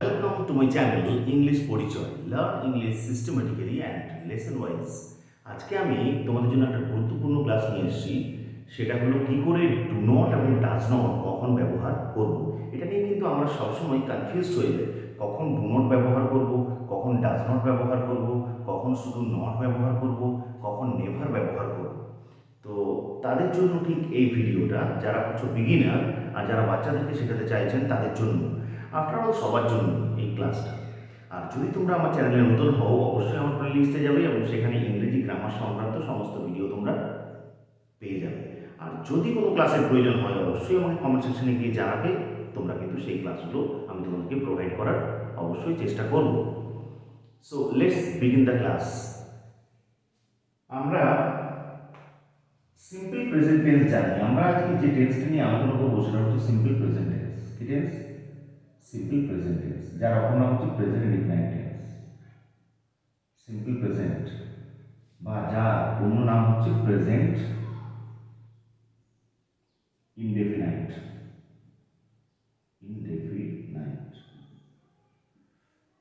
Welcome to my channel English পরিচয় learn English systematically and lesson wise. আজকে আমি তোমাদের জন্য একটা গুরুত্বপূর্ণ ক্লাস নিয়ে এসেছি। সেটা হলো কি করে ডু নট এবং ডাজ নট কখন ব্যবহার করব। এটা নিয়ে কিন্তু আমরা সবসময় কনফিউজড হয়ে যাই। কখন ডু নট ব্যবহার করব, কখন ডাজ নট ব্যবহার করব, কখন শুধু নট ব্যবহার করব, কখন নেভার ব্যবহার করব। তো তাদের জন্য ঠিক এই ভিডিওটা, যারা হচ্ছে বিগিনার আর যারা বাচ্চাদেরকে শেখাতে চাইছেন তাদের জন্য, আফটার অল সবার জন্য এই ক্লাসটা। আর যদি তোমরা আমার চ্যানেলে নতুন হও, অবশ্যই আমার প্লে লিস্টে যাবে এবং সেখানে ইংরেজি গ্রামার সংক্রান্ত সমস্ত ভিডিও তোমরা পেয়ে যাবে। আর যদি কোনো ক্লাসের প্রয়োজন হয়, অবশ্যই আমাকে কমেন্ট সেকশনে গিয়ে জানাবে। তোমরা কিন্তু সেই ক্লাসগুলো আমি তোমাদেরকে প্রোভাইড করার অবশ্যই চেষ্টা করব। So let's begin the class. আমরা সিম্পল প্রেজেন্ট টেন্স জানি। আমরা আজকে যে টেন্সটা নিয়ে আলোচনা করবো সেটা হচ্ছে সিম্পল প্রেজেন্ট টেন্স। কি টেন্স? সিম্পল প্রেজেন্ট টেন্স, যার অপর নাম হচ্ছে present indefinite tense. Simple present বা যার অন্য নাম হচ্ছে প্রেজেন্ট ইনডেফিনাইট।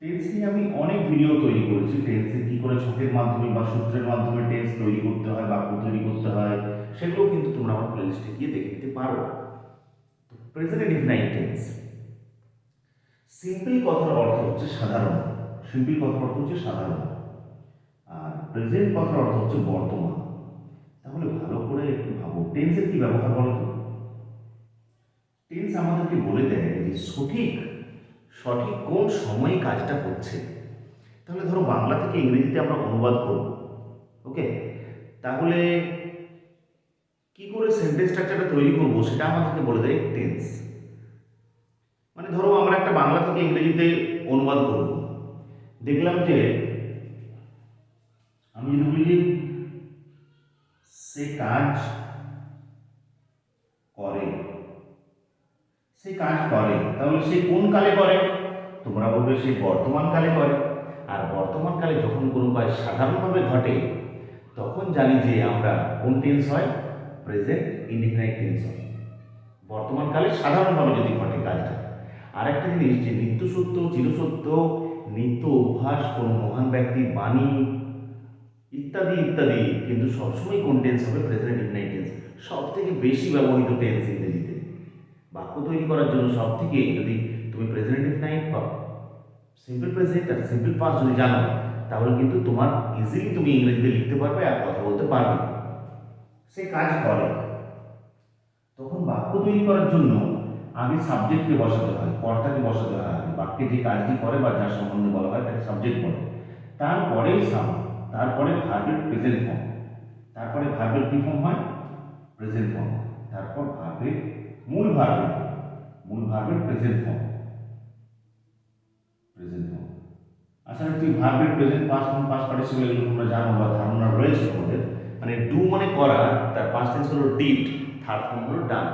টেন্স নিয়ে আমি অনেক ভিডিও তৈরি করেছি। টেন্সে কি করে ছকের মাধ্যমে বা সূত্রের মাধ্যমে টেন্স তৈরি করতে হয়, বাক্য তৈরি করতে হয়, সেগুলো কিন্তু তোমরা আমার প্লেলিস্টে গিয়ে দেখে নিতে পারো। তো প্রেজেন্ট ইনডিফিনাইট টেন্স, সিম্পল কথার অর্থ হচ্ছে সাধারণ। সিম্পল কথার অর্থ হচ্ছে সাধারণ, আর প্রেজেন্ট কথার অর্থ হচ্ছে বর্তমান। তাহলে ভালো করে একটু ভাবো, টেন্সের কি ব্যবহার বলো তো? টেন্স আমাদেরকে বলে দেয় যে সঠিক সঠিক কোন সময়ে কাজটা হচ্ছে। তাহলে ধরো বাংলা থেকে ইংরেজিতে আমরা অনুবাদ করব, ওকে? তাহলে কি করে সেন্টেন্স স্ট্রাকচারটা তৈরি করবো সেটা আমাদেরকে বলে দেয় টেন্স। মানে ধরো আমরা একটা বাংলা থেকে ইংরেজিতে অনুবাদ করব, দেখলাম যে আমি যদি বলি যে সে কাজ করে, সে কাজ করে, তাহলে সে কোন কালে করে? তোমরা বলবে সে বর্তমান কালে করে। আর বর্তমান কালে যখন কোনো কাজ সাধারণভাবে ঘটে, তখন জানি যে আমরা কোন টেন্স হয়? প্রেজেন্ট ইনডিফিনাইট টেন্স হয়। বর্তমান কালে সাধারণভাবে যদি ঘটে কাজটা। আর একটা জিনিস, যে নিত্য সত্য, চিরসত্য, নিত্য অভ্যাস, কোনো মহান ব্যক্তির বাণী ইত্যাদি ইত্যাদি, কিন্তু সবসময় কোন টেন্স হবে? Present indefinite tense. সব থেকে বেশি ব্যবহৃত টেন্স ইংরেজিতে বাক্য তৈরি করার জন্য। সব থেকে, যদি তুমি প্রেজেন্ট ইনডিফিনাইট বা সিম্পল প্রেজেন্ট আর সিম্পল পাস্ট যদি জানো, তাহলে কিন্তু তোমার ইজিলি তুমি ইংরেজিতে লিখতে পারবে আর কথা বলতে পারবে। সে কাজ করে, তখন বাক্য তৈরি করার জন্য আগে সাবজেক্টকে বসাতে হয়, কর্তাকে বসাতে হয়। বাক্যে যে কাজটি করে বা যার সম্বন্ধে বলা হয় তাকে সাবজেক্ট বলে। তারপরেই তারপরে ভার্বের প্রেজেন্ট ফর্ম, তারপরে ভার্বের কি ফর্ম হয়? Present form. তারপর ভার্বের মূল ভার্বের প্রেজেন্ট ফর্ম। আশা করছি ভার্বের present past form, past participle এগুলো তোমরা জানো বা ধারণা রয়েছে তোমাদের। মানে ডু মানে করা, তার পাস্ট টেন্স হলো ডিড, থার্ড ফর্ম হলো ডান।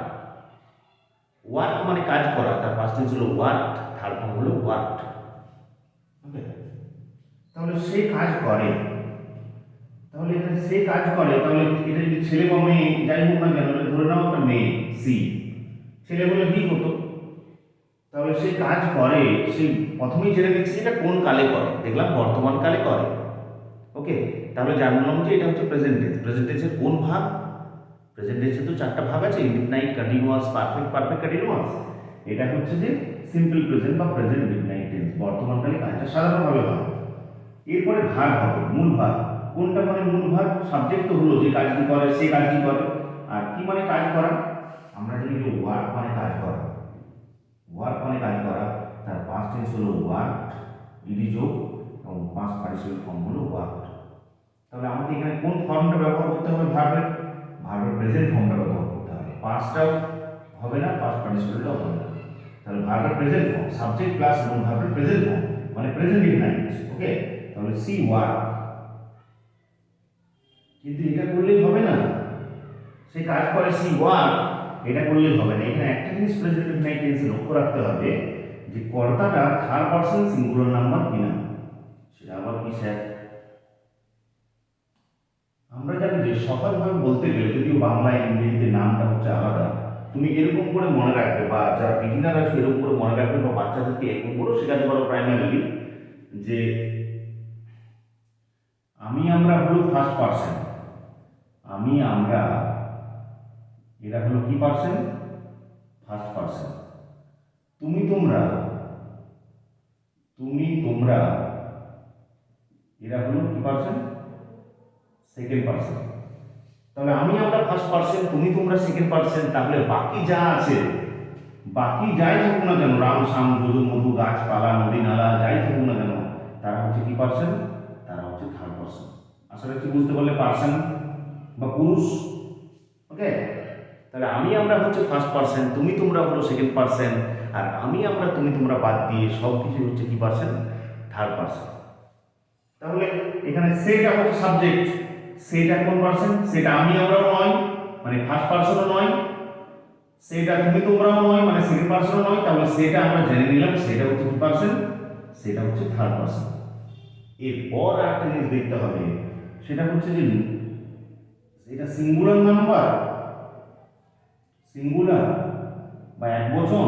ওয়ার্ক মানে কাজ করা, তার পাস্ট টেন্স হলো ওয়ার্কড, থার্ড ফর্ম হলো ওয়ার্কড। ওকে? তাহলে সে কাজ করে, তাহলে এখানে সে কাজ করে, তাহলে এটা যদি ছেলে বা মেয়ে যাই হোক না কেন, ধরে নাও একটা মেয়ে সি, ছেলে হলে কি হতো? তাহলে সে কাজ করে, সে প্রথমেই জেনে নিচ্ছে এটা কোন কালে করে, দেখলাম বর্তমান কালে করে। ওকে? তাহলে জানলাম যে এটা হচ্ছে প্রেজেন্ট টেন্স। প্রেজেন্ট টেন্সের কোন ভাগ? প্রেজেন্ট টেন্সের তো চারটা ভাগ আছে, indefinite, continuous, perfect, perfect continuous. এটা হচ্ছে যে সিম্পল প্রেজেন্ট বা প্রেজেন্ট ইনডিফিনাইট টেন্স, বর্তমানকালে কাজটা সাধারণভাবে হয়। এরপরে ভাগ হবে, মূল ভাগ। কোনটা মানে মূল ভাগ? সাবজেক্ট তো হলো যে কাজটি করে, সে কাজটি করে। আর কি মানে কাজ করা? আমরা জানি যে ওয়ার্ক মানে কাজ করা। ওয়ার্ক মানে কাজ করা, তার পাস্ট টেন্স হলো ওয়ার্কড, ইডি যোগ, এবং পাস্ট পার্টিসিপল ফর্ম হলো ওয়ার্কড। তাহলে আমাকে এখানে কোন ফর্মটা ব্যবহার করতে হবে? ভার্বের প্রেজেন্ট ফর্মটা ব্যবহার করতে হবে। পাস্টটাও হবে না, পাস্ট পার্টিসিপলটাও হবে না। তাহলে ভার্বের প্রেজেন্ট ফর্ম, সাবজেক্ট প্লাস এবং ভার্বের প্রেজেন্ট ফর্ম মানে প্রেজেন্ট ইনডিফিনাইট। ওকে? তাহলে সি ওয়ার্ক। কিন্তু এটা করলেই হবে না, সে কাজ করে, সি ওয়ার্ক, এটা করলেই হবে না। এখানে একটা জিনিস প্রেজেন্ট ইনডিফিনাইট টেন্সে লক্ষ্য রাখতে হবে, যে কর্তাটা থার্ড পারসন সিঙ্গুলার নাম্বার কিনা। সেটা আবার কি স্যার? আমরা জানি যে সহজভাবে বলতে গেলে, যদিও বাংলায় ইংরেজিতে নামটা হচ্ছে আলাদা, তুমি এরকম করে মনে রাখবে, বা যারা বিগিনার আছে এরকম করে মনে রাখবে, বা বাচ্চাদেরকে এরকম করেও শেখাতে পারো প্রাইমারিলি, যে আমি আমরা হলো ফার্স্ট পার্সন, আমি আমরা এরা হলো কি পার্সন? First person. তুমি তোমরা, তুমি তোমরা এরা হলো কি পার্সন? Second person. তাহলে আমি আমরা ফার্স্ট পার্সন, তুমি তোমরা সেকেন্ড পার্সন, তাহলে বাকি যা আছে, বাকি যাই থাকুক না কেন, রাম শাম যদু মধু গাছপালা নদী নালা যাই থাকুক না কেন, তারা হচ্ছে কি পার্সন? তারা হচ্ছে থার্ড পার্সন। আশা রাখছি বুঝতে পারলে পার্সন বা পুরুষ। ওকে, তাহলে আমি আমরা হচ্ছে ফার্স্ট পার্সন, তুমি তোমরা হলো সেকেন্ড পার্সন, আর আমি আমরা তুমি তোমরা বাদ দিয়ে সব কিছু হচ্ছে কি পার্সন? Third person. তাহলে এখানে সেটা হচ্ছে সাবজেক্ট, সেটা কোন পার্সন? সেটা আমি আমরাও নয়, মানে ফার্স্ট পার্সনও নয়, সেটা তুমি তোমরাও নয়, মানে সেকেন্ড পার্সনও নয়। তাহলে সেটা আমরা জেনে নিলাম, সেটা হচ্ছে কি পার্সন? সেটা হচ্ছে থার্ড পার্সন। এরপর একটা জিনিস দেখতে হবে, সেটা হচ্ছে যে এটা সিঙ্গুলার নাম্বার, সিঙ্গুলার বা একবচন,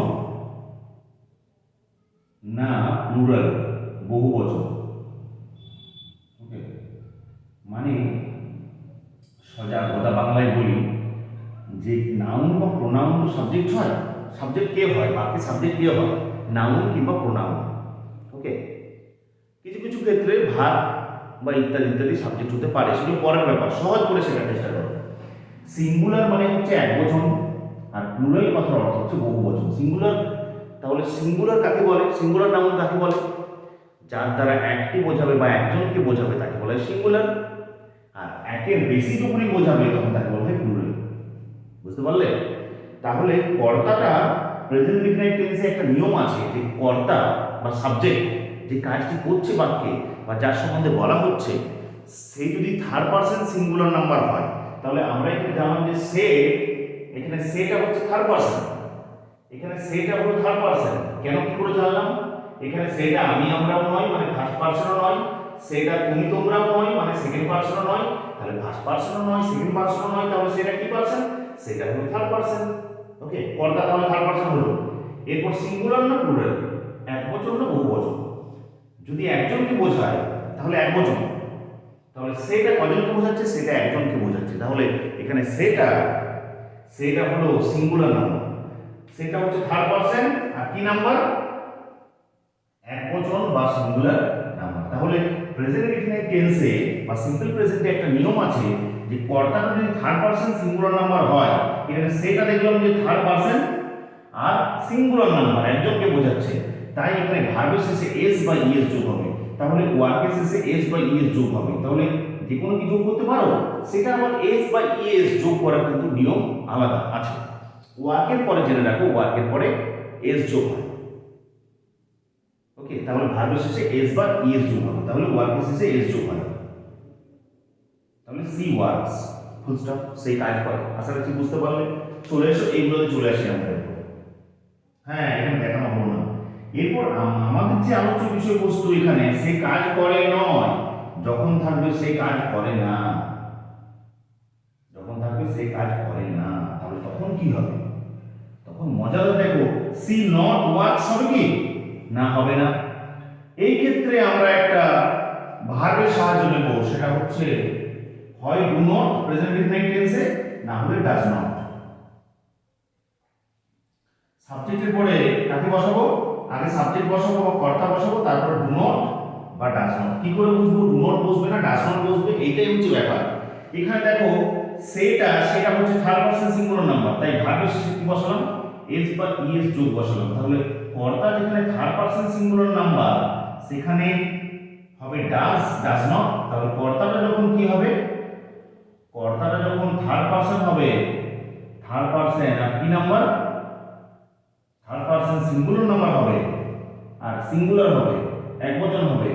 না প্লুরাল বহুবচন। ওকে, মানে সোজা কথা বাংলায় বলি, যে নাউন বা প্রোনাউন তো সাবজেক্ট হয়, সাবজেক্ট কে হয়? বাকি সাবজেক্ট কে হয়? নাউন কিংবা প্রোনাউন। ওকে, কিছু কিছু ক্ষেত্রে ভার্ব বা ইত্যাদি ইত্যাদি সাবজেক্ট হতে পারে, সেগুলো পরের ব্যাপার, সহজ করে শেখার চেষ্টা করো। সিঙ্গুলার মানে হচ্ছে একবচন, আর প্লুরাল কথার অর্থ হচ্ছে বহুবচন। সিঙ্গুলার, তাহলে সিঙ্গুলার কাকে বলে? সিঙ্গুলার নাউন কাকে বলে? যার দ্বারা একটি বোঝাবে বা একজনকে বোঝাবে তাকে বলে সিঙ্গুলার, আর একের বেশি যখনই বোঝাবে তখন তাকে বলা হয় প্লুরাল। বুঝতে পারলে? তাহলে কর্তাটা প্রেজেন্ট ডিফিনাইট টেন্সে একটা নিয়ম আছে, যে কর্তা বা সাবজেক্ট যে কাজটি করছে বাক্যে বা যার সম্বন্ধে বলা হচ্ছে, সে যদি থার্ড পার্সন সিঙ্গুলার নাম্বার হয়, তাহলে আমরা এখানে জানলাম যে সে, এখানে সেটা হচ্ছে থার্ড পার্সন, এখানে সেটা হলো থার্ড পার্সন। কেন, কি করে জানলাম? এখানে সেটা আমি আমরাও নয়, মানে ফার্স্ট পার্সনও নয়, সেটা তুমি তোমরাও নয়, মানে সেকেন্ড পার্সনও নয়, তাহলে ফার্স্ট পার্সনও নয়, সেকেন্ড পার্সনও নয়, তাহলে সেটা কি পার্সন? সেটা হলো থার্ড পার্সন। ওকে, কর্তা তাহলে থার্ড পার্সন হলো। এরপর সিঙ্গুলার না প্লুরাল, একবচন না বহুবচন? যদি একজনকে বোঝায় তাহলে একবচন, তাহলে সেটা কজনকে বোঝাচ্ছে? সেটা একজনকে বোঝাচ্ছে, তাহলে এখানে সেটা, সেটা হলো সিঙ্গুলার নাম্বার, সেটা হচ্ছে থার্ড পার্সন, আর কি নাম্বার? একবচন বা সিঙ্গুলার নাম্বার। তাহলে প্রেজেন্ট ইনডিফিনাইট টেন্সে বা সিম্পল প্রেজেন্টে একটা নিয়ম আছে, যে কর্তাটা যদি থার্ড পার্সন সিঙ্গুলার নাম্বার হয়, এখানে সেটা দেখলাম যে থার্ড পার্সন আর সিঙ্গুলার নাম্বার, একজনকে বোঝাচ্ছে, তাই এখানে ভার্বের শেষে এস বা ইএস যোগ হবে। তাহলে ওয়ার্কের শেষে এস বা ইএস যোগ হবে, তাহলে যে কোনো কি যোগ করতে পারো, সেটা আবার এস বা ইএস যোগ করার কিন্তু নিয়ম আলাদা আছে। ওয়ার্কের পরে জেনে রাখো, ওয়ার্কের পরে এস যোগ হয়। ওকে, তাহলে ভার্বের শেষে এস বা ইএস যোগ হবে, তাহলে ওয়ার্কের শেষে এস যোগ হয়, তাহলে সি ওয়ার্কস, ফুল স্টপ, সেই কাজ করে। আশা করছি বুঝতে পারলে। চলে এসো, এইগুলোতে চলে আসি আমরা। হ্যাঁ, এখানে দেখানো হলো না। এরপর আমাদের যে আলোচ্য বিষয়বস্তু, এখানে সে কাজ করে নয়, যখন থাকবে সে কাজ করে না, যখন থাকবে সে কাজ করে না, তাহলে তখন কি হবে? তখন মজাটা দেখো, সি নট ওয়ার্কস হবে কি? না, হবে না। এই ক্ষেত্রে আমরা একটা ভার্বের সাহায্য নেব, সেটা হচ্ছে হয় ডু নট প্রেজেন্ট ইনডিফিনাইট টেন্সে, না হলে ডাজ নট। সাবজেক্টের পরে কাকে বসাবো? আগে সাবজেক্ট বসাবো বা কর্তা বসাবো, তারপর ডু নট বা ডাজ নট। কি করে বুঝবো ডু নট বসবে না ডাজ নট বসবে? এইটাই হচ্ছে ব্যাপার। এখানে দেখো সেটা হচ্ছে থার্ড পারসন সিঙ্গুলার নাম্বার, তাই ভার্বের শেষে কি বসালাম? এস বা ইএস যোগ বসালাম। তাহলে কর্তা যেখানে থার্ড পারসন সিঙ্গুলার নাম্বার, সেখানে হবে ডাজ নট। তাহলে কর্তাটা যখন কি হবে? কর্তাটা যখন থার্ড পারসন হবে, থার্ড পারসন আর কি number? Third person singular number হবে, আর সিঙ্গুলার হবে, একবচন হবে,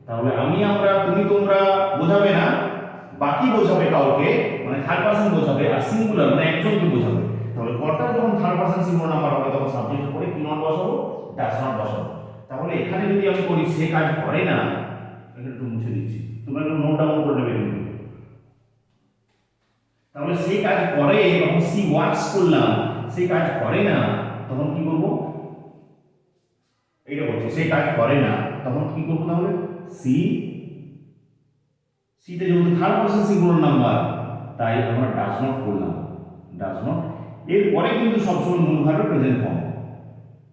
তাহলে আমি আমরা তুমি তোমরা বোঝাবে না, বাকি বোঝাবে কাউকে, মানে থার্ড পারসন বোঝাবে, আর সিঙ্গুলার মানে একজনকে বোঝাবে। তাহলে কর্তা যখন থার্ড পারসন সিঙ্গুলার নাম্বার হবে, তখন সাবজেক্টের পরে কি নট বসাবো? ডাজ নট বসাবো। তাহলে এখানে যদি আমি করি সে কাজ করে না, এখানে একটু মুছে দিচ্ছি, তোমরা একটু নোট ডাউন করে নেবে কিন্তু। তাহলে সে কাজ করে, এবং সি ওয়ার্কস করলাম, সে কাজ করে না তখন কি করব, এইটা বলছি সে কাজ করে না তখন কি করবো, তাহলে সিতে যেহেতু থার্ড পারসন সিঙ্গুলার নাম্বার তাই আমরা ডাজ নট করলাম, ডাজ নট। এরপরে কিন্তু সবসময় মূল ভার্বের প্রেজেন্ট ফর্ম,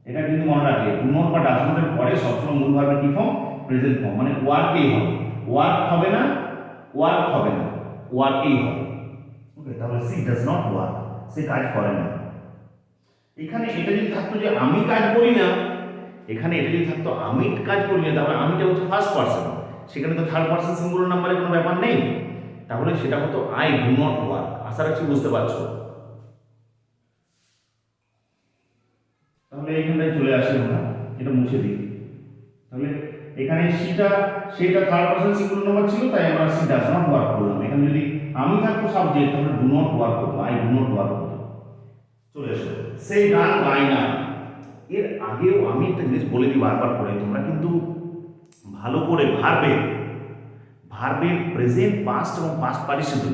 এটা কিন্তু মনে রাখবে, ডু নট বা ডাজ নটের পরে সবসময় মূল ভার্বের কি ফর্ম, প্রেজেন্ট ফর্ম, মানে ওয়ার্কেই হবে, ওয়ার্ক হবে না, ওয়ার্ক হবে না, ওয়ার্কেই হবে। ওকে, তাহলে সি ডাজ নট ওয়ার্ক, সে কাজ করে না। এখানে এটা যদি থাকতো যে আমি কাজ করি না, এখানে এটা যদি থাকতো আমি কাজ করি না, তাহলে আমিটা হচ্ছে ফার্স্ট পারসন, সেখানে তো থার্ড পারসন সিঙ্গুলার নাম্বারের কোনো ব্যাপার নেই, তাহলে সেটা হতো আই ডু নট ওয়ার্ক। আশা রাখছি বুঝতে পারছো। তাহলে এখানটায় চলে আসি আমরা, এটা মুছে দিই। তাহলে এখানে সেটা থার্ড পারসন সিঙ্গুলার নাম্বার ছিল, তাই আমরা সি ডাজ নট ওয়ার্ক করলাম। এখানে যদি আমি থাকতো সাবজেক্ট, তাহলে ডু নট ওয়ার্ক হতো, আই ডু নট ওয়ার্ক হতো। চলে আসো, সে গান গায় না। এর আগেও আমি একটা জিনিস বলে দিই বারবার করে, তোমরা কিন্তু ভালো করে ভার্বের প্রেজেন্ট, পাস্ট এবং পাস্ট পার্টিসিপল,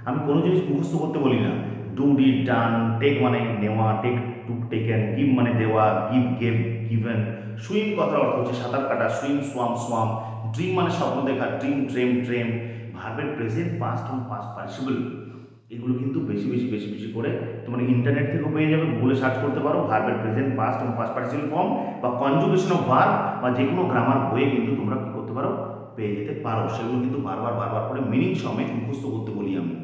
আমি কোনো জিনিস মুখস্থ করতে বলি না। ডু, ডিড, ডান, টেক মানে নেওয়া, টেক টু টেকেন, গিভ মানে দেওয়া, গিভ গেভ গিভেন, সুইম কথার অর্থ হচ্ছে সাঁতার কাটা, সুইম সোয়াম সোয়াম, ড্রিম মানে স্বপ্ন দেখা, ড্রিম ড্রেম ড্রেম। ভার্বের প্রেজেন্ট, পাস্ট এবং পাস্ট পার্টিসিপল এগুলো কিন্তু বেশি করে তোমরা ইন্টারনেট থেকেও পেয়ে যাবে, গুগলে সার্চ করতে পারো ভার্বের প্রেজেন্ট, পাস্ট এবং পাস্ট পার্টিসিপল ফর্ম বা কনজুগেশন অফ ভার্ব, বা যে কোনো গ্রামার বইয়ে কিন্তু তোমরা কি করতে পারো, পেয়ে যেতে পারো। সেগুলো কিন্তু বারবার করে মিনিং সমেত মুখস্থ করতে বলি আমি।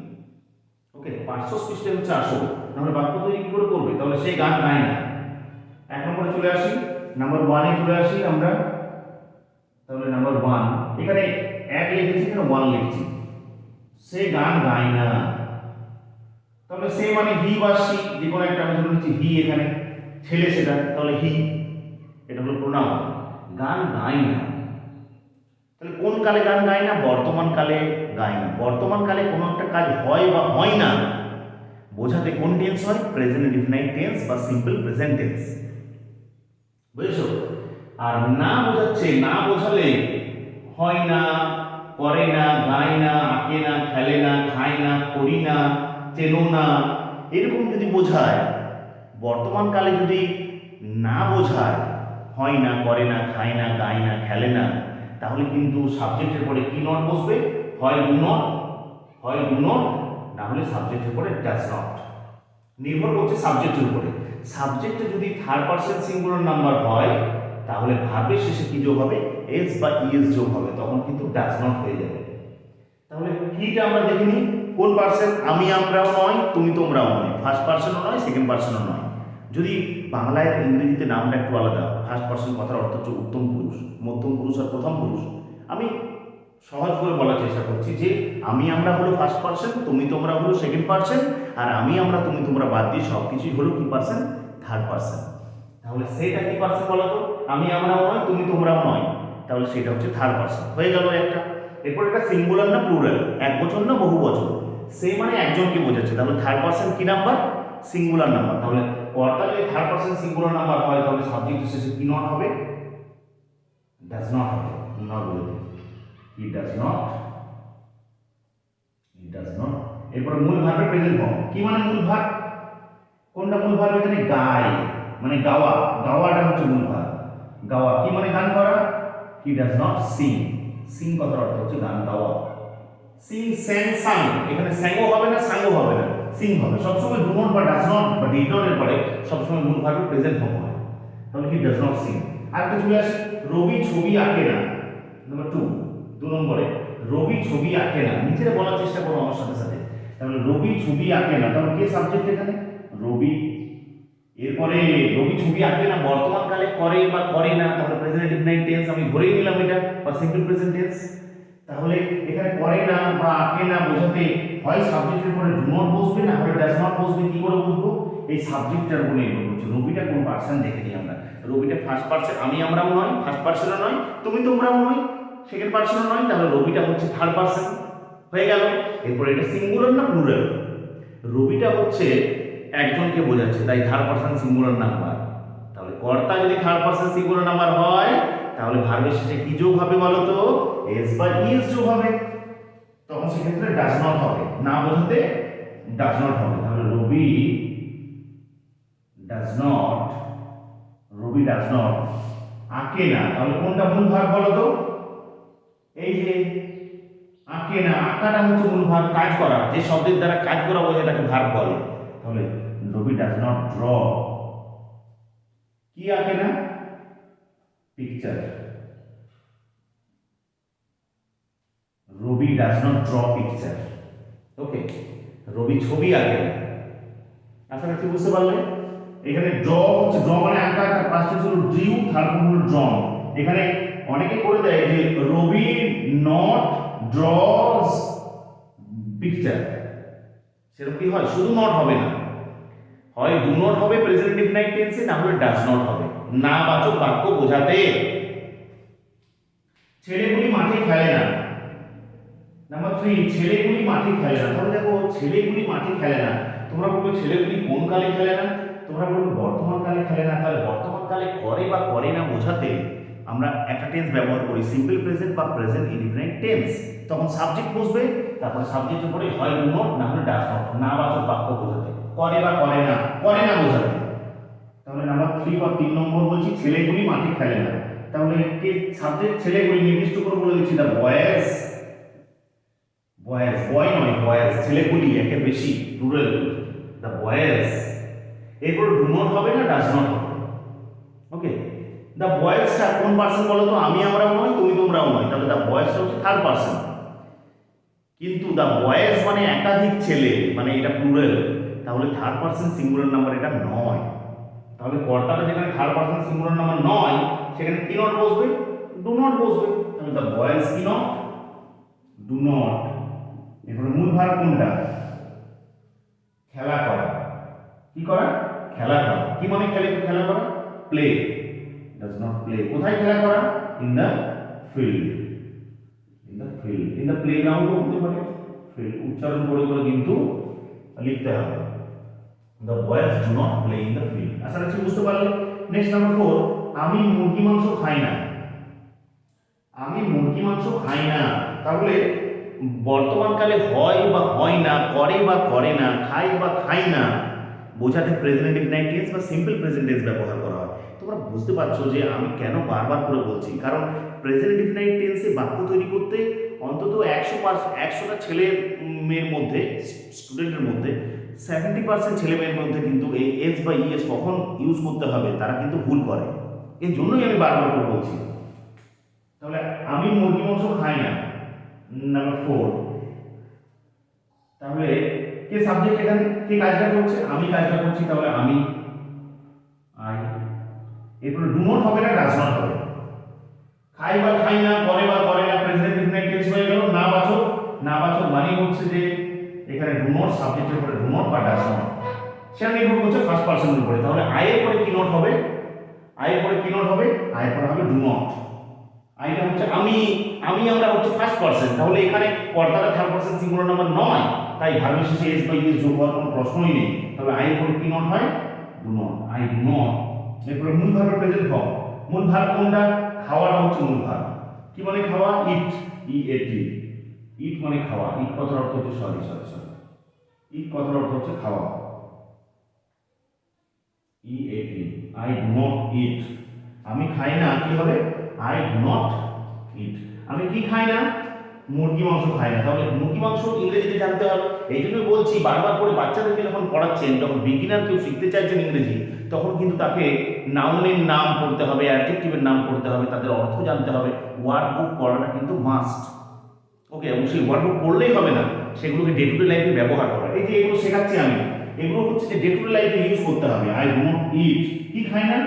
ওকে, 500 পৃষ্ঠায় হচ্ছে আসল, নাহলে বাক্য তৈরি কি করে করবে? তাহলে সেই গান গায় না। 1 নম্বরে চলে আসি, নাম্বার 1 এ চলে আসি আমরা। তাহলে নাম্বার 1 এখানে 1 লিখেছি, এখানে 1 লিখছি, সে গান গায় না। তাহলে সে মানে হি বা সি, যে কোনো একটা আমি ধরে নিচ্ছি হি, এখানে ছেলে সেটা, তাহলে হি, এটা হলো প্রোনাউন। গান গায় না, তাহলে কোন কালে গান গায় না? বর্তমান কালে গায় না। বর্তমান কালে কোনো একটা কাজ হয় বা হয় না বোঝাতে কোন টেন্স হয়? প্রেজেন্ট ইনডিফিনাইট টেন্স বা সিম্পল প্রেজেন্ট টেন্স, বুঝেছো? আর না বোঝাচ্ছে, না বোঝালে হয় না, করে না, গায় না, আঁকে না, খেলে না, খায় না, করি না, চেনো না, এরকম যদি বোঝায়, বর্তমান কালে যদি না বোঝায়, হয় না, করে না, খায় না, গায় না, খেলে না, তাহলে কিন্তু সাবজেক্টের পরে কি নট বসবে? হয় ডু নট, না হলে সাবজেক্টের পরে ডাজ নট। নির্ভর করছে সাবজেক্টের উপরে। সাবজেক্টে যদি থার্ড পারসন সিঙ্গুলার নাম্বার হয়, তাহলে ভার্বের শেষে কি যোগ হবে? এস বা ইএস যোগ হবে, তখন কিন্তু ডাজ নট হয়ে যাবে। তাহলে কিটা আমরা দেখে নিই, কোন পারসন? আমি আমরাও নয়, তুমি তোমরাও নয়, ফার্স্ট পারসনও নয়, সেকেন্ড পারসনও নয়। যদি বাংলায় ইংরেজিতে নামটা একটু আলাদা, ফার্স্ট পারসন কথার অর্থ হচ্ছে উত্তম পুরুষ, মধ্যম পুরুষ আর প্রথম পুরুষ। আমি সহজ করে বলার চেষ্টা করছি যে আমি আমরা হলো ফার্স্ট পারসন, তুমি তোমরা হলো সেকেন্ড পারসন, আর আমি আমরা তুমি তোমরা বাদ দিয়ে সব কিছুই হলো কি পারসন? Third person. তাহলে সেটা কি পারসন বলো তো? আমি আমরাও নয়, তুমি তোমরাও নয়, তাহলে সেটা হচ্ছে থার্ড পারসন হয়ে গেল একটা। এরপর এটা সিঙ্গুলার না প্লুরাল, এক বচন না বহু বচন? সে মানে একজনকে বোঝাচ্ছে, তাহলে থার্ড পারসন কি নাম্বার? Singular number. তাহলে কর্তা যদি থার্ড পারসন সিঙ্গুলার নাম্বার হয়, তাহলে সাবজেক্টের শেষে কি নট হবে? ডাজ নট হবে। নট বলতে হি ডাজ নট, এরপর মূল ভার্বের প্রেজেন্ট ফর্ম। কি মানে মূল ভার্ব? কোনটা মূল ভার্ব? এখানে গায় মানে গাওয়া, গাওয়াটা হচ্ছে মূল ভার্ব। গাওয়া কি মানে গান করা? He does not sing, Singh কথার অর্থ হচ্ছে গান গাওয়া। সিং, স্যাং, সাং, এখানে স্যাংও হবে না, সাংও হবে না, সিং হবে। সবসময় ডু নট বা ডাজ নট বা ডিড নট এর পরে সবসময় মূল ভার্বের প্রেজেন্ট ফর্ম হয়। তাহলে হি ডাজ নট সিং। আর একটা চলে আসে, রবি ছবি আঁকে না। নাম্বার 2 নম্বরে রবি ছবি আঁকে না। নিচে বলার চেষ্টা করো আমার সাথে সাথে। তাহলে রবি ছবি আঁকে না, তাহলে কে সাবজেক্ট এখানে? রবি। এরপরে রবি ছবি আঁকে না বর্তমান কালে করে বা করে না, তাহলে প্রেজেন্ট ইনডিফিনাইট টেন্স আমি ধরেই নিলাম এটা, বা সিম্পল প্রেজেন্ট টেন্স। তাহলে এখানে করে না বা আঁকে না বোঝাতে হয় সাবজেক্টের পরে ডু নট বসবে, না হলে ডাজ নট বসবে। কি করে বুঝবো? এই সাবজেক্টটার উপর নির্ভর করছে। রবিটা কোন পার্সন দেখে নিই আমরা। রবিটা ফার্স্ট পার্সন, আমি আমরাও নয়, ফার্স্ট পার্সনও নয়, তুমি তোমরাও নয়, সেকেন্ড পার্সনও নয়, তাহলে রবিটা হচ্ছে থার্ড পার্সন হয়ে গেল। এরপর এটা সিঙ্গুলার না প্লুরাল? রবিটা হচ্ছে একজনকে বোঝাচ্ছে, তাই থার্ড পার্সন সিঙ্গুলার নাম্বার। তাহলে কর্তা যদি থার্ড পার্সন সিঙ্গুলার নাম্বার হয়, তাহলে ভার্বের শেষে কি যোগ হবে বলো তো? এস বা ইএস যোগ হবে, তখন সেক্ষেত্রে ডাজ নট হবে। না বোঝাতে ডাজ নট হবে। তাহলে Rabi does not, Rabi does not আঁকে না, তাহলে কোনটা মূল ভাগ বলো তো? এই যে আঁকে না, আঁকাটা হচ্ছে মূল ভাগ, কাজ করা, যে শব্দের দ্বারা কাজ করা বোঝায় তাকে ভার্ব বলে। তাহলে রবি ডাজ নট ড্র, কি আঁকে না? Picture. Rabi does not draw picture. Okay, Rabi ছবি আঁকে না। আশা রাখছি বুঝতে পারলে। এখানে ড্র হচ্ছে, ড্র মানে আঁকা, তার পাশে হলো ড্রিউ, থার্ড হলো ড্রন। এখানে অনেকে করে দেয় যে রবি নট ড্রজ পিকচার, সেরকম কি হয়? শুধু নট হবে না, হয় ডু নট হবে প্রেজেন্ট ইনডেফিনাইট টেন্সে, না হলে ডাজ নট হবে, না বাচক বাক্য বোঝাতে। ছেলেগুলি মাঠে খেলে না। নাম্বার 3, ছেলেগুলি মাঠে খেলে না। তাহলে দেখো, ছেলেগুলি মাঠে খেলে না, তোমরা বলবে ছেলেগুলি কোন কালে খেলে না? তোমরা বলবে বর্তমান কালে খেলে না। তাহলে বর্তমান কালে করে বা করে না বোঝাতে আমরা একটা টেন্স ব্যবহার করি, সিম্পল প্রেজেন্ট বা প্রেজেন্ট ইনডিফিনাইট টেন্স। তখন সাবজেক্ট বসবে, তারপরে সাবজেক্টের পরে হয় ডু নট, না হলে ডাজ নট, না বাচক বাক্য বোঝাতে, করে বা করে না, করে না বোঝাতে। তাহলে নাম্বার 3 বা 3 নম্বর বলছি ছেলেগুলি মাঠে খেলে না। তাহলে কে সাবজেক্ট? ছেলেগুলি নির্দিষ্ট করে বলে দিচ্ছি, দা বয়েজ, বয়েজ, বয় নয় বয়েজ, ছেলেগুলি একের বেশি, প্লুরাল, দা বয়েজ। এরপর ডু নট হবে না ডাজ নট হবে। ওকে, দা বয়েজটা কোন পার্সন বলো তো? আমি আমরাও নয়, তুমি তোমরাও নয়, তাহলে দা বয়েজটা হচ্ছে থার্ড পার্সন। কিন্তু দা বয়েজ মানে একাধিক ছেলে, মানে এটা প্লুরাল, তাহলে থার্ড পার্সন সিঙ্গুলার নাম্বার এটা নয়। তাহলে কর্তাটা যেখানে থার্ড পার্সন সিঙ্গুলার নাম্বার নয়, সেখানে কি নট বসবে? ডু নট বসবে। তাহলে দা বয়েজ কি নট? Do not. এরপরে মূল ভার্ব কোনটা? খেলা করা। কি করা? খেলা করা। কি মানে খেলা করা? Play, does not play. কোথায় খেলা করা? In the field, in the field, in the playground বলতে পারে, ফিল্ড উচ্চারণ করে করে কিন্তু লিখতে হবে। The boys do not play in the field. আশা রাখছি বুঝতে পারলে। নেক্সট নাম্বার 4, আমি মুরগি মাংস খাই না। আমি মুরগি মাংস খাই না। তাহলে বর্তমানকালে হয় বা হয় না, করে বা করে না, খাই বা খাই না বোঝাতে প্রেজেন্ট ইনডিফিনাইট টেন্স বা সিম্পল প্রেজেন্ট টেন্স ব্যবহার করা হয়। তোমরা বুঝতে পারছো যে আমি কেন বারবার করে বলছি, কারণ প্রেজেন্ট ইনডিফিনাইট টেন্সে বাক্য তৈরি করতে অন্তত 100টা ছেলে মেয়ের মধ্যে, স্টুডেন্টের মধ্যে 70% ছেলে মেয়ের মধ্যে কিন্তু এই এস বা ইএস কখন ইউজ করতে হবে তারা কিন্তু ভুল করে। এই জন্যই আমি বারবার করে বলছি। তাহলে আমি মুরগি মাংস খাই না, নাম্বার 4। তাহলে কে সাবজেক্ট? এখানে কে কাজটা করছে? আমি কাজটা করছি, তাহলে আমি, আই। এরপরে ডু নট হবে না ডাজ নট হবে। খাই বা খাই না, করে বা করে না প্রেজেন্ট ইনডিফিনাইট টেন্স হয়ে গেল। না বাচক, না বাচক মানে হচ্ছে যে এখানে ডু নট, সাবজেক্টের উপরে ডু নট বা ডাজ নট, সেটা নির্ভর করছে ফার্স্ট পারসনের উপরে। তাহলে আই এর পরে কি নট হবে? আই এর পরে কি নট হবে? আই এর পরে হবে ডু নট। আইটা হচ্ছে আমি, আমি আমরা হচ্ছে ফার্স্ট পারসন, তাহলে এখানে কর্তাটা থার্ড পারসন সিঙ্গুলার নাম্বার নয়, তাই ভার্বের শেষে এস বা ইএস যোগ হওয়ার কোনো প্রশ্নই নেই। তাহলে আই এর পরে কি নট হয়? Do not, I do not. এরপরে মূল ভার্বের প্রেজেন্ট ফর্ম। মূল ভার্ব কোনটা? খাওয়াটা হচ্ছে মূল ভার্ব। কি মানে খাওয়া? ইট, ই এ টি। ইট মানে খাওয়া। ইট কথার অর্থ হচ্ছে সরি, ইট কথার অর্থ হচ্ছে খাওয়া, ই এ টি। আই ডু নট ইট, আমি খাই না, কি হবে? আই ডু নট ইট। আমি কি খাই না? মুরগি মাংস খাই না। তাহলে মুরগি মাংস ইংরেজিতে জানতে হবে। এই জন্য বলছি বারবার করে, বাচ্চাদেরকে যখন পড়াচ্ছেন, যখন বিগিনার কেউ শিখতে চাইছেন ইংরেজি, তখন কিন্তু তাকে নাউনের নাম পড়তে হবে, অ্যাডজেক্টিভের নাম পড়তে হবে, তাদের অর্থ জানতে হবে। ওয়ার্ড বুক পড়াটা কিন্তু মাস্ট। ওকে, এবং সেই ওয়ার্ড বুক পড়লেই হবে না, সেগুলোকে ডে টু ডে লাইফে ব্যবহার করা। এই যে এগুলো শেখাচ্ছি আমি, এগুলো হচ্ছে যে ডে টু ডে লাইফে ইউজ করতে হবে। আই ডু নট ইট, কি খাই না?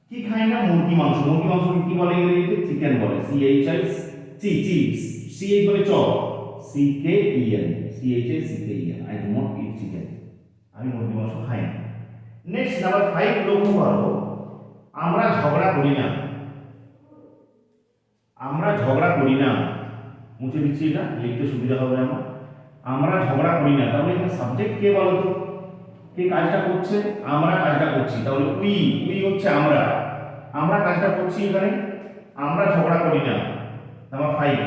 কি খাই না? মুরগি মাংস। মুরগি মাংস কি বলে ইংরেজিতে? চিকেন বলে। C H I C G C H বলে চ, C K E N, C H I C K E N. I do not eat chicken, আমি মুরগি মাংস খাই না। নেক্সট নাম্বার 5 লক্ষ্য করো, আমরা ঝগড়া করি না। আমরা ঝগড়া করি না, মুছে দিচ্ছি, এটা লিখতে সুবিধা হবে আমার। আমরা ঝগড়া করি না। তাহলে এখানে সাবজেক্ট কে বলো তো? কে কাজটা করছে? আমরা কাজটা করছি। তাহলে উই, উই হচ্ছে আমরা, আমরা কাজটা করছি এখানে। আমরা ঝগড়া করি না, নাম্বার 5।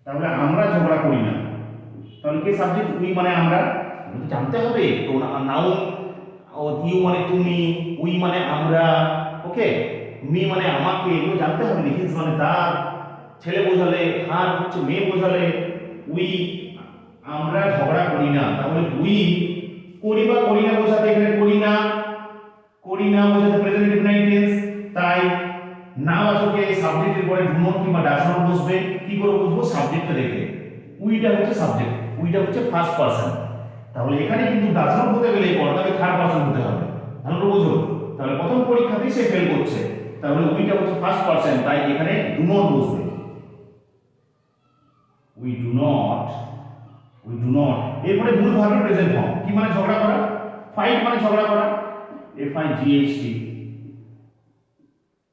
তাহলে আমরা ঝগড়া করি না, তাহলে কে সাবজেক্ট? উই মানে আমরা। জানতে হবে তো নাউন ইউ মানে তুমি, উই মানে আমরা, ওকে, মি মানে আমাকে, এগুলো জানতে হবে। হিজ মানে তার, ছেলে বোঝালে, হার হচ্ছে মেয়ে বোঝালে, উই আমরা ঝগড়া করি না, তাহলে উই করি বা করি না বোঝাতে এখানে করি না বোঝাতে প্রেজেন্ট ইনডিফিনাইট টেন্স, তাই না বাচকে সাবজেক্টের পরে ডু নট কিংবা ডাজ নট বসবে। কি করে বুঝবো? সাবজেক্টটা দেখে। উইটা হচ্ছে সাবজেক্ট, উইটা হচ্ছে ফার্স্ট পারসন, তাহলে এখানে কিন্তু ডাজ নট হতে গেলে পর্দাকে থার্ড পারসন হতে হবে। ভালো করে বুঝো। তাহলে প্রথম পরীক্ষাতেই সে ফেল করছে, তাহলে উইটা হচ্ছে ফার্স্ট পারসন, তাই এখানে ডু নট বসবে। উই ডু নট, এরপরে মূল ভার্বের প্রেজেন্ট ফর্ম। কি মানে ঝগড়া করা? ফাইট মানে ঝগড়া করা, FIGHT।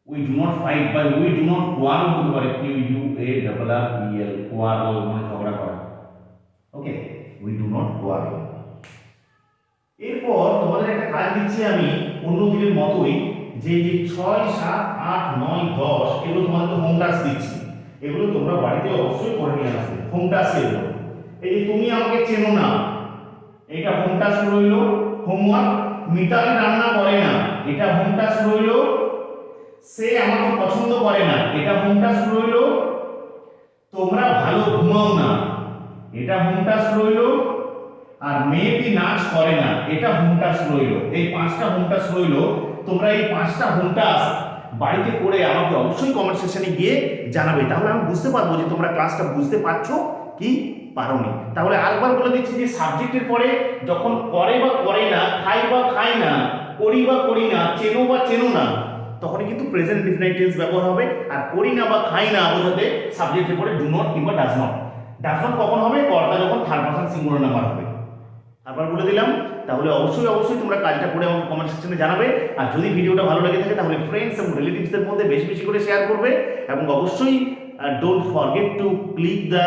We do not fight বা উই ডু নট কোয়ারল হতে পারে, QUARREL, কোয়ারল মানে ঝগড়া করা, ওকে, উই ডু নট কোয়ারল। এরপর তোমাদের একটা কাজ দিচ্ছি আমি অন্য দিনের মতোই, যে 6, 7, 8, 9, 10 এগুলো তোমাদের হোম টাস্ক দিচ্ছি, এগুলো তোমরা বাড়িতে অবশ্যই করে নিয়ে আসবে। হোম টাস্ক এগুলো, এই যে তুমি আমাকে চেনো না, এটা হোম টাস্ক রইল। হোমওয়ার্ক, মিতালি রান্না করে না, এটা হোম টাস্ক রইল। সে আমাকে পছন্দ করে না, এটা হোম টাস্ক রইল। তোমরা ভালো ঘুমাও না, এটা হোম টাস্ক রইল। আর মেয়েটি নাচ করে না, এটা হোম টাস্ক রইল। এই 5টা হোম টাস্ক রইল। তোমরা এই 5টা হোম টাস্ক বাড়িতে করে আমাকে অবশ্যই কমেন্ট সেকশনে গিয়ে জানাবে, তাহলে আমি বুঝতে পারবো যে তোমরা ক্লাসটা বুঝতে পারছো কি পারোনি। তাহলে আরেকবার বলে দিচ্ছি যে সাবজেক্টের পরে যখন করে বা করে না, খাই বা খাই না, করি বা করি না, চেনো বা চেনো না, তখনই কিন্তু প্রেজেন্ট ইনডিফিনাইট টেন্স ব্যবহার হবে। আর করি না বা খাই না বোঝাতে সাবজেক্টের পরে ডু নট কিংবা ডাজ নট। ডাজ নট কখন হবে? কর্তা যখন থার্ড পারসন সিঙ্গুলার নাম্বার হবে। আবার বলে দিলাম। তাহলে অবশ্যই তোমরা কাজটা করে আমাকে কমেন্ট সেকশনে জানাবে। আর যদি ভিডিওটা ভালো লেগে থাকে তাহলে ফ্রেন্ডস এবং রিলেটিভসদের মধ্যে বেশি বেশি করে শেয়ার করবে। এবং অবশ্যই don't forget to click the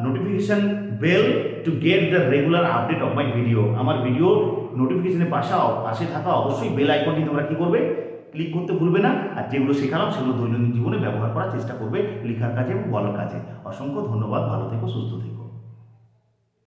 notification bell to get the regular update of my video. আমার ভিডিও নোটিফিকেশনের পাশে থাকা অবশ্যই বেল আইকনটি তোমরা কি করবে? ক্লিক করতে ভুলবে না। আর যেগুলো শেখালাম সেগুলো দৈনন্দিন জীবনে ব্যবহার করার চেষ্টা করবে, লেখার কাজে এবং বলার কাজে। অসংখ্য ধন্যবাদ, ভালো থেকো, সুস্থ থেকো।